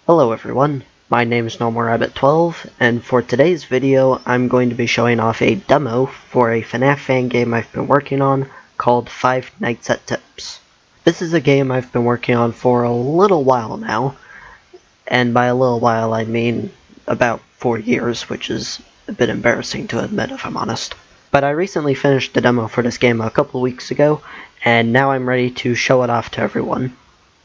Hello everyone, my name is NormalRabbit12, and for today's video I'm going to be showing off a demo for a FNAF Fangame I've been working on called 5 Nights at Tips. This is a game I've been working on for a little while now, and by a little while I mean about 4 years, which is a bit embarrassing to admit if I'm honest. But I recently finished the demo for this game a couple weeks ago, and now I'm ready to show it off to everyone.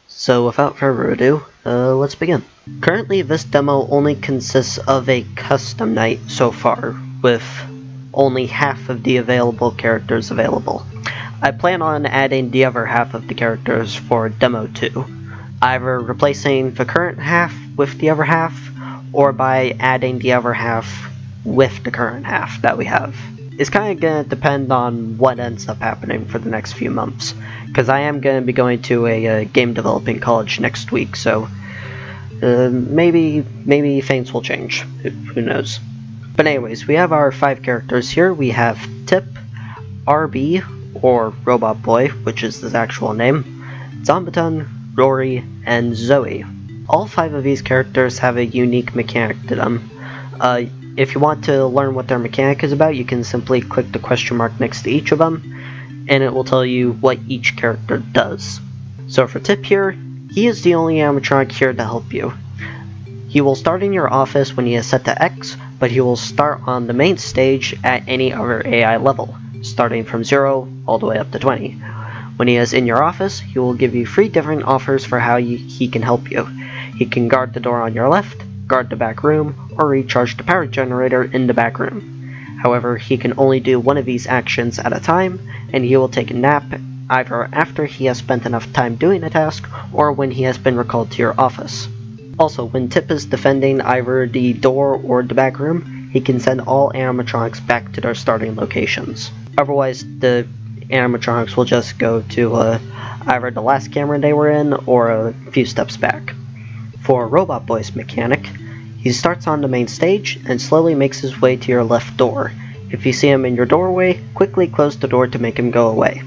So without further ado, let's begin. Currently this demo only consists of a custom night so far, with only half of the available characters available. I plan on adding the other half of the characters for demo 2, either replacing the current half with the other half, or by adding the other half with the current half that we have. It's kind of going to depend on what ends up happening for the next few months, because I am going to be going to a game developing college next week, so maybe things will change. Who knows? But anyways, we have our 5 characters here. We have Tip, RB, or Robot Boy, which is his actual name, Zombaton, Rory, and Zoe. All 5 of these characters have a unique mechanic to them. If you want to learn what their mechanic is about, you can simply click the question mark next to each of them, and it will tell you what each character does. So for Tip here, he is the only animatronic here to help you. He will start in your office when he is set to X, but he will start on the main stage at any other AI level, starting from 0 all the way up to 20. When he is in your office, he will give you 3 different offers for how he can help you. He can guard the door on your left, guard the back room, or recharge the power generator in the back room. However, he can only do one of these actions at a time, and he will take a nap either after he has spent enough time doing a task, or when he has been recalled to your office. Also, when Tip is defending either the door or the back room, he can send all animatronics back to their starting locations. Otherwise, the animatronics will just go to either the last camera they were in, or a few steps back. For Robot Boy's mechanic, he starts on the main stage and slowly makes his way to your left door. If you see him in your doorway, quickly close the door to make him go away.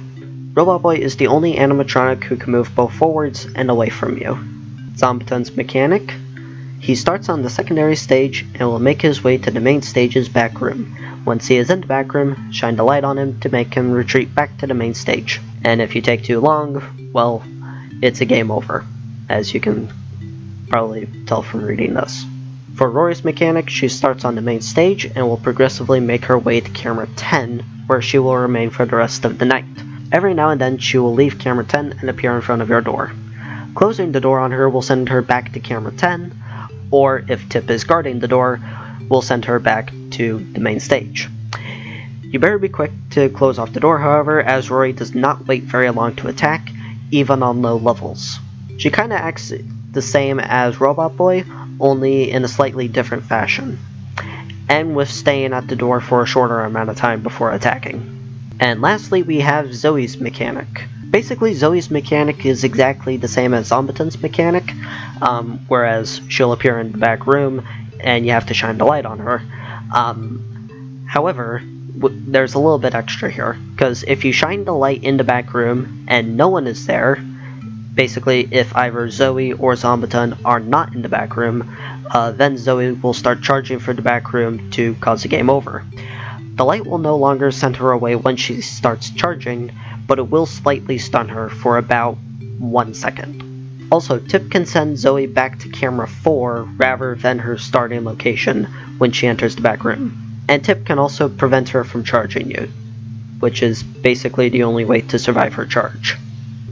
Robot Boy is the only animatronic who can move both forwards and away from you. Zombaton's mechanic, he starts on the secondary stage and will make his way to the main stage's back room. Once he is in the back room, shine the light on him to make him retreat back to the main stage. And if you take too long, well, it's a game over, as you can probably tell from reading this. For Rory's mechanic, she starts on the main stage and will progressively make her way to camera 10, where she will remain for the rest of the night. Every now and then she will leave camera 10 and appear in front of your door. Closing the door on her will send her back to camera 10, or if Tip is guarding the door, will send her back to the main stage. You better be quick to close off the door, however, as Rory does not wait very long to attack, even on low levels. She kinda acts the same as Robot Boy, only in a slightly different fashion, and with staying at the door for a shorter amount of time before attacking. And lastly, we have Zoe's mechanic. Basically, Zoe's mechanic is exactly the same as Zombaton's mechanic, whereas she'll appear in the back room and you have to shine the light on her. However, there's a little bit extra here, because if you shine the light in the back room and no one is there, basically, if either Zoe or Zombaton are not in the back room, then Zoe will start charging for the back room to cause a game over. The light will no longer send her away when she starts charging, but it will slightly stun her for about 1 second. Also, Tip can send Zoe back to camera 4 rather than her starting location when she enters the back room. And Tip can also prevent her from charging you, which is basically the only way to survive her charge.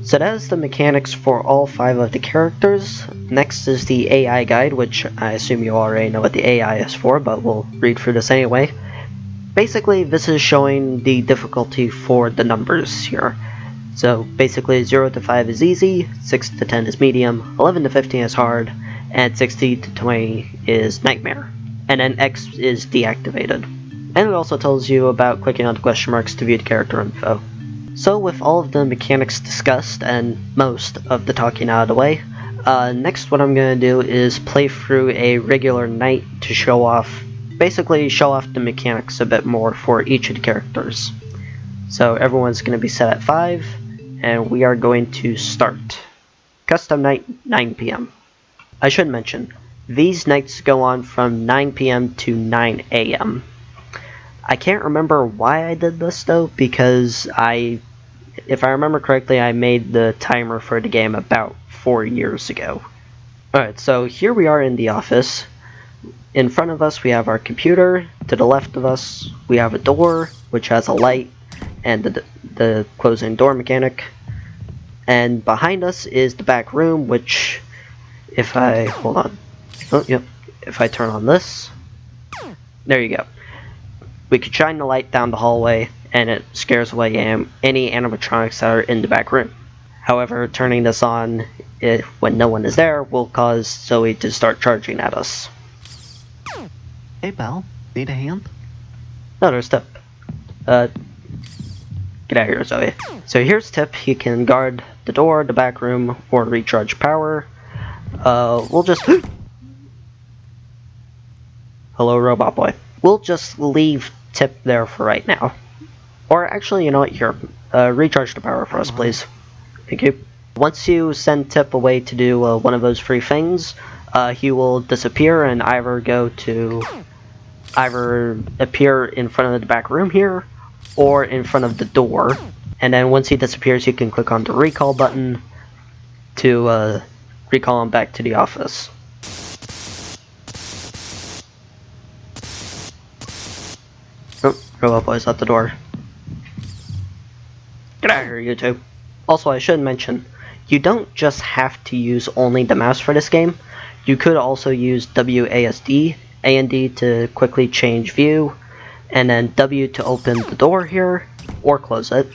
So that is the mechanics for all 5 of the characters. Next is the AI guide, which I assume you already know what the AI is for, but we'll read through this anyway. Basically, this is showing the difficulty for the numbers here. So basically 0 to 5 is easy, 6 to 10 is medium, 11 to 15 is hard, and 16 to 20 is nightmare. And then X is deactivated. And it also tells you about clicking on the question marks to view the character info. So with all of the mechanics discussed and most of the talking out of the way, next what I'm going to do is play through a regular night to basically show off the mechanics a bit more for each of the characters. So everyone's going to be set at 5, and we are going to start. Custom night, 9 PM. I should mention, these nights go on from 9 p.m. to 9 a.m. I can't remember why I did this though, because if I remember correctly, I made the timer for the game about 4 years ago. Alright, so here we are in the office. In front of us we have our computer. To the left of us we have a door, which has a light, and the closing door mechanic. And behind us is the back room, which, if I, hold on, oh, yep, if I turn on this, there you go. We could shine the light down the hallway, and it scares away any animatronics that are in the back room. However, turning this on when no one is there will cause Zoe to start charging at us. Hey, Belle. Need a hand? No, there's Tip. Get out of here, Zoe. So here's Tip. He can guard the door, the back room, or recharge power. We'll just... Hello, Robot Boy. We'll just leave Tip there for right now. Or actually, you know what? Here, recharge the power for us, please. Thank you. Once you send Tip away to do one of those free things, he will disappear and either appear in front of the back room here, or in front of the door. And then once he disappears, you can click on the recall button to recall him back to the office. Oh, Robot Boy's at the door. Get out of here, you two. Also, I should mention, you don't just have to use only the mouse for this game. You could also use WASD, A and D to quickly change view, and then W to open the door here, or close it,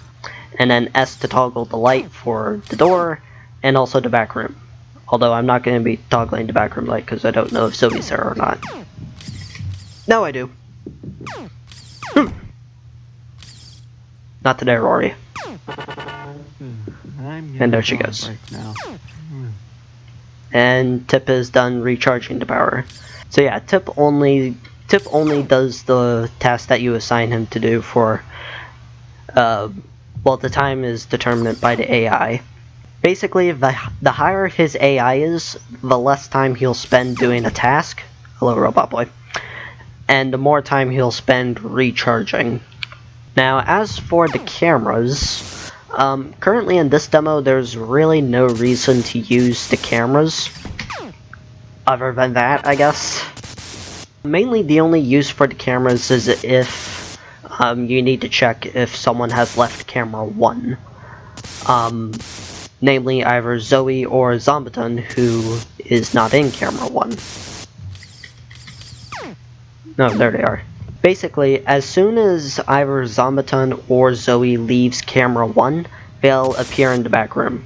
and then S to toggle the light for the door, and also the back room. Although I'm not going to be toggling the back room light because I don't know if Zoe's there or not. No, I do. Not today, Rory. And there she goes. Right now. And Tip is done recharging the power. So yeah, Tip only does the task that you assign him to do for, well, the time is determined by the AI. Basically, the higher his AI is, the less time he'll spend doing a task. Hello, Robot Boy. And the more time he'll spend recharging. Now, as for the cameras, currently in this demo, there's really no reason to use the cameras. Other than that, I guess. Mainly the only use for the cameras is if you need to check if someone has left camera 1. Namely either Zoe or Zombaton, who is not in camera 1. No, there they are. Basically, as soon as either Zombaton or Zoe leaves camera 1, they'll appear in the back room.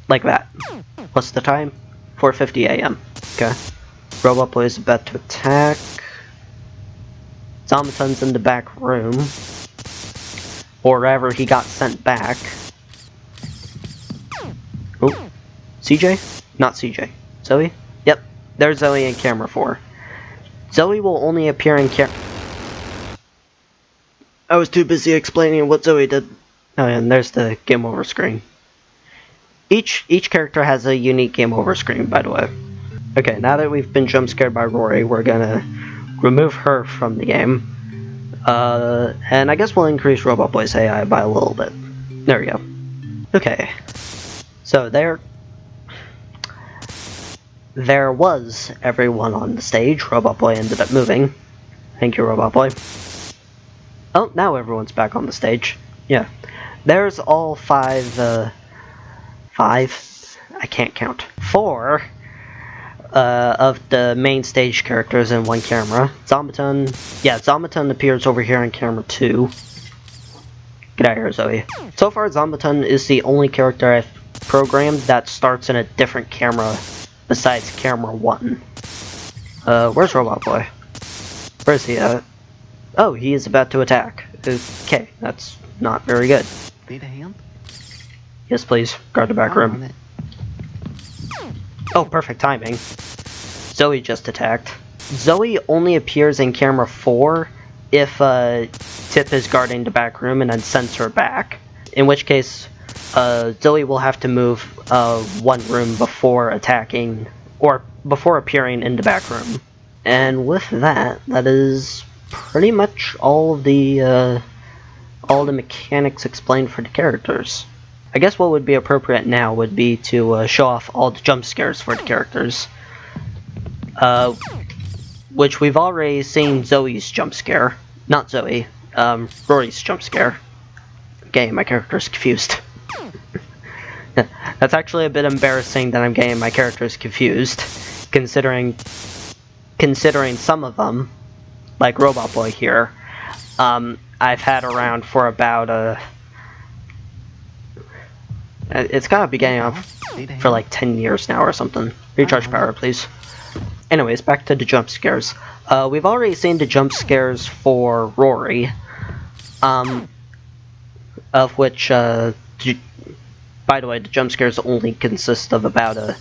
Like that. What's the time? 4:50 a.m. Okay. Robot Boy is about to attack. Zombaton's in the back room. Or rather, he got sent back. Oh. CJ? Not CJ. Zoe? Yep. There's Zoe in camera 4. Zoe will only appear in I was too busy explaining what Zoe did. Oh, and there's the game over screen. Each character has a unique game over screen, by the way. Okay, now that we've been jump scared by Rory, we're gonna remove her from the game. And I guess we'll increase Robot Boy's AI by a little bit. There we go. Okay. So there was everyone on the stage. Robot Boy ended up moving. Thank you, Robot Boy. Oh, now everyone's back on the stage. Yeah. There's all 5, I can't count. 4 of the main stage characters in one camera. Zombaton appears over here in camera 2. Get out of here, Zoe. So far, Zombaton is the only character I've programmed that starts in a different camera besides camera 1. Where's Robot Boy? Where's he at? Oh, he is about to attack. Okay, that's not very good. Need a hand? Yes, please. Guard the back room. Oh, perfect timing. Zoe just attacked. Zoe only appears in camera 4 if Tip is guarding the back room and then sends her back. In which case, Zoe will have to move one room before attacking, or before appearing in the back room. And with that, that is pretty much all the mechanics explained for the characters. I guess what would be appropriate now would be to show off all the jump scares for the characters. Which we've already seen Zoe's jump scare. Not Zoe, Rory's jump scare. Getting my characters confused. That's actually a bit embarrassing that I'm getting my characters confused, considering some of them, like Robot Boy here, I've had around for about it's gotta be getting off for like 10 years now or something. Recharge power, please. Anyways, back to the jump scares. We've already seen the jump scares for Rory, of which, by the way, the jump scares only consist of about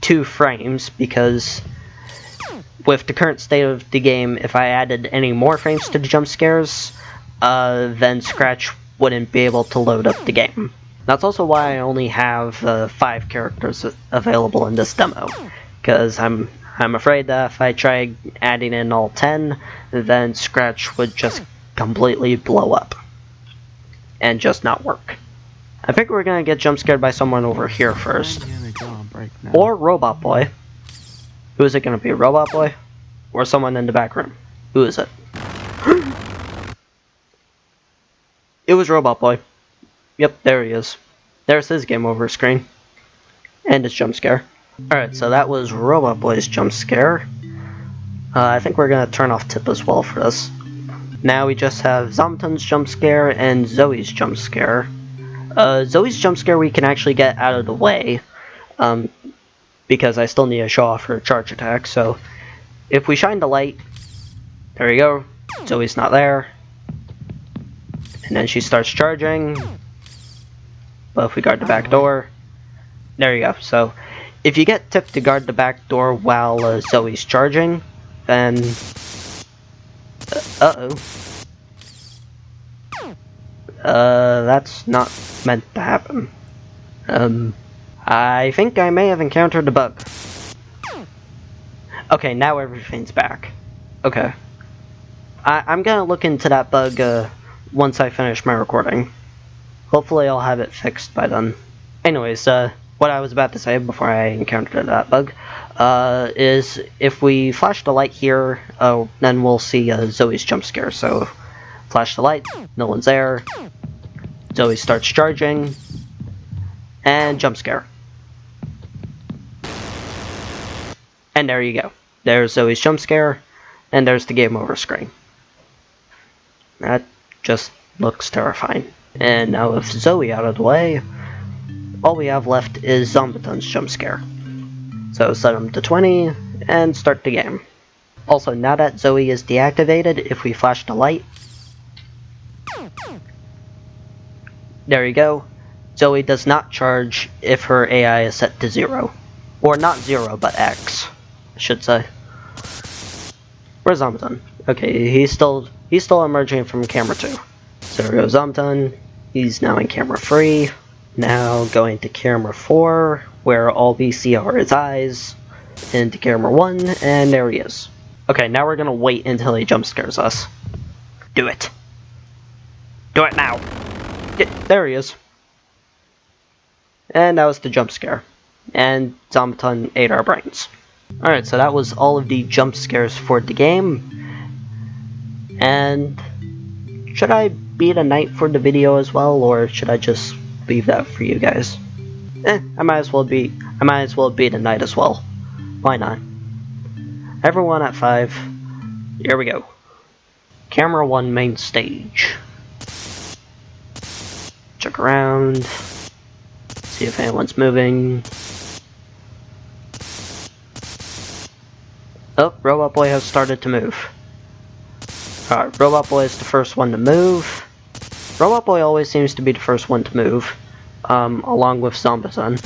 2 frames, because with the current state of the game, if I added any more frames to the jump scares, then Scratch wouldn't be able to load up the game. That's also why I only have 5 characters available in this demo, because I'm afraid that if I tried adding in all 10, then Scratch would just completely blow up and just not work. I think we're gonna get jump scared by someone over here first. Or Robot Boy. Who is it gonna be, Robot Boy? Or someone in the back room? Who is it? It was Robot Boy. Yep, there he is. There's his game over screen. And his jump scare. Alright, so that was Robot Boy's jump scare. I think we're gonna turn off tip as well for this. Now we just have Zomton's jump scare and Zoe's jump scare. Zoe's jump scare we can actually get out of the way, because I still need to show off her charge attack, so if we shine the light, there we go, Zoe's not there, and then she starts charging, but if we guard the back door, there you go. So if you get tipped to guard the back door while Zoe's charging, then that's not meant to happen. I think I may have encountered a bug. Okay, now everything's back. Okay. I'm gonna look into that bug once I finish my recording. Hopefully I'll have it fixed by then. Anyways, what I was about to say before I encountered that bug is if we flash the light here, then we'll see Zoe's jump scare. So flash the light, no one's there, Zoe starts charging, and jump scare. And there you go. There's Zoe's jump scare, and there's the game over screen. That just looks terrifying. And now with Zoe out of the way, all we have left is Zombaton's jump scare. So set him to 20, and start the game. Also, now that Zoe is deactivated, if we flash the light, there you go. Zoe does not charge if her AI is set to 0. Or not 0, but X, I should say. Where's Zombaton? Okay, he's still emerging from camera 2. So there goes Zombaton. He's now in camera 3. Now going to camera 4, where all we see are his eyes. Into camera 1, and there he is. Okay, now we're gonna wait until he jump scares us. Do it. Do it now. There he is. And that was the jump scare. And Zombaton ate our brains. Alright, so that was all of the jump scares for the game. And should I be the night for the video as well, or should I just leave that for you guys? I might as well be the night as well. Why not? Everyone at 5. Here we go. Camera 1 main stage. Check around. See if anyone's moving. Oh, Robot Boy has started to move. Alright, Robot Boy is the first one to move. Robot Boy always seems to be the first one to move, along with Zombaton.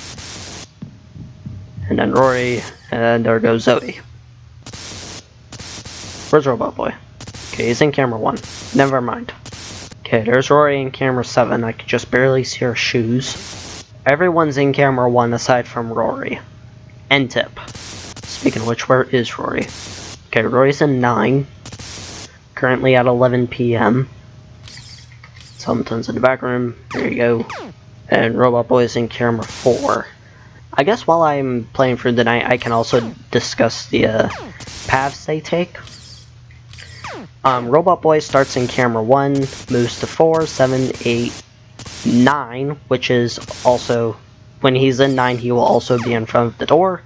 And then Rory, and there goes Zoe. Where's Robot Boy? Okay, he's in camera 1. Never mind. Okay, there's Rory in camera 7. I could just barely see her shoes. Everyone's in camera 1 aside from Rory. End tip. Speaking of which, where is Rory? Okay, Rory's in 9. Currently at 11 p.m. Something's in the back room. There you go. And Robot Boy's in camera 4. I guess while I'm playing through the night, I can also discuss the paths they take. Robot Boy starts in camera 1, moves to 4, 7, 8, 9, which is also, when he's in 9, he will also be in front of the door.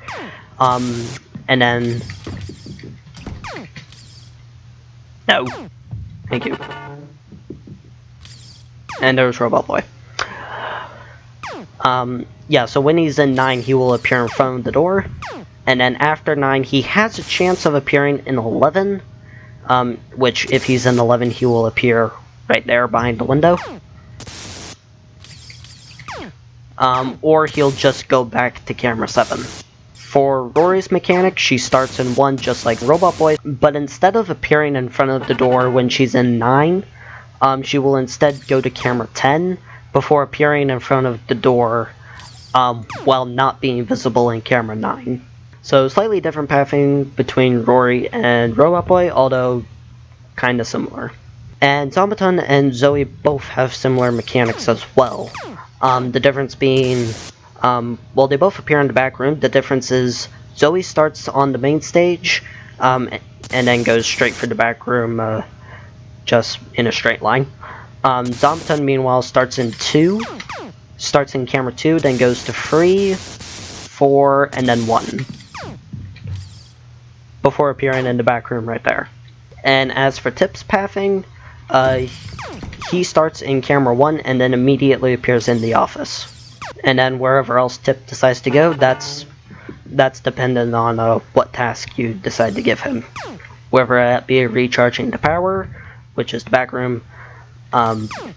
And then... No. Thank you. And there's Robot Boy. Yeah, so when he's in 9, he will appear in front of the door. And then after 9, he has a chance of appearing in 11. Which, if he's in 11, he will appear right there behind the window. Or he'll just go back to camera 7. For Rory's mechanic, she starts in 1 just like Robot Boy, but instead of appearing in front of the door when she's in 9, she will instead go to camera 10 before appearing in front of the door while not being visible in camera 9. So slightly different pathing between Rory and Robot Boy, although kinda similar. And Zombaton and Zoe both have similar mechanics as well. The difference being, well, they both appear in the back room. The difference is Zoe starts on the main stage, and then goes straight for the back room, just in a straight line. Zombaton, meanwhile, starts in camera 2, then goes to 3, 4, and then 1. Before appearing in the back room right there. And as for Tip's pathing, he starts in camera 1 and then immediately appears in the office. And then wherever else Tip decides to go, that's dependent on what task you decide to give him. Whether that be recharging the power, which is the back room,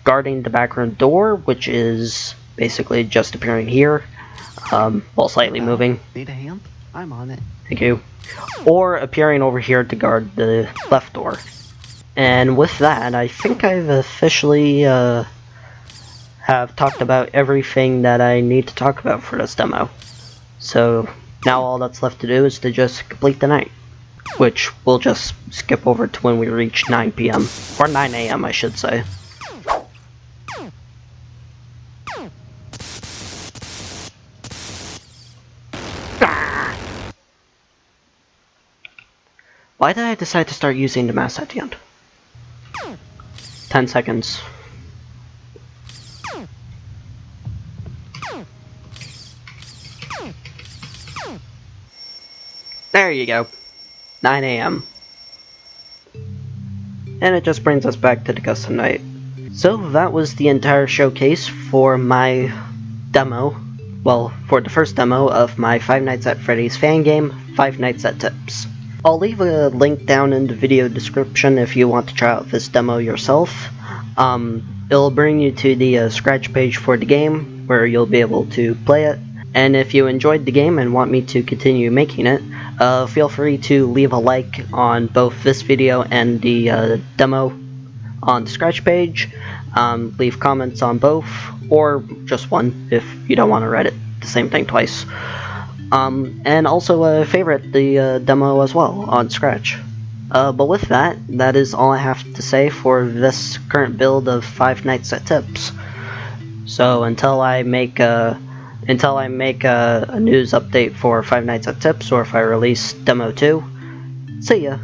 guarding the back room door, which is basically just appearing here, while slightly moving. Need a hand? I'm on it. Thank you. Or appearing over here to guard the left door. And with that, I think I've officially have talked about everything that I need to talk about for this demo. So now all that's left to do is to just complete the night, which we'll just skip over to when we reach 9 p.m. or 9 a.m. I should say. Why did I decide to start using the mouse at the end? 10 seconds. There you go. 9 a.m. And it just brings us back to the custom night. So that was the entire showcase for my demo. Well, for the first demo of my Five Nights at Freddy's Fangame, Five Nights at Tips. I'll leave a link down in the video description if you want to try out this demo yourself. It'll bring you to the scratch page for the game, where you'll be able to play it. And if you enjoyed the game and want me to continue making it, feel free to leave a like on both this video and the demo on the scratch page. Leave comments on both, or just one if you don't want to read it the same thing twice. And also favorite the demo as well on Scratch. But with that, that is all I have to say for this current build of Five Nights at Tips. So until I make a news update for Five Nights at Tips, or if I release Demo 2, see ya!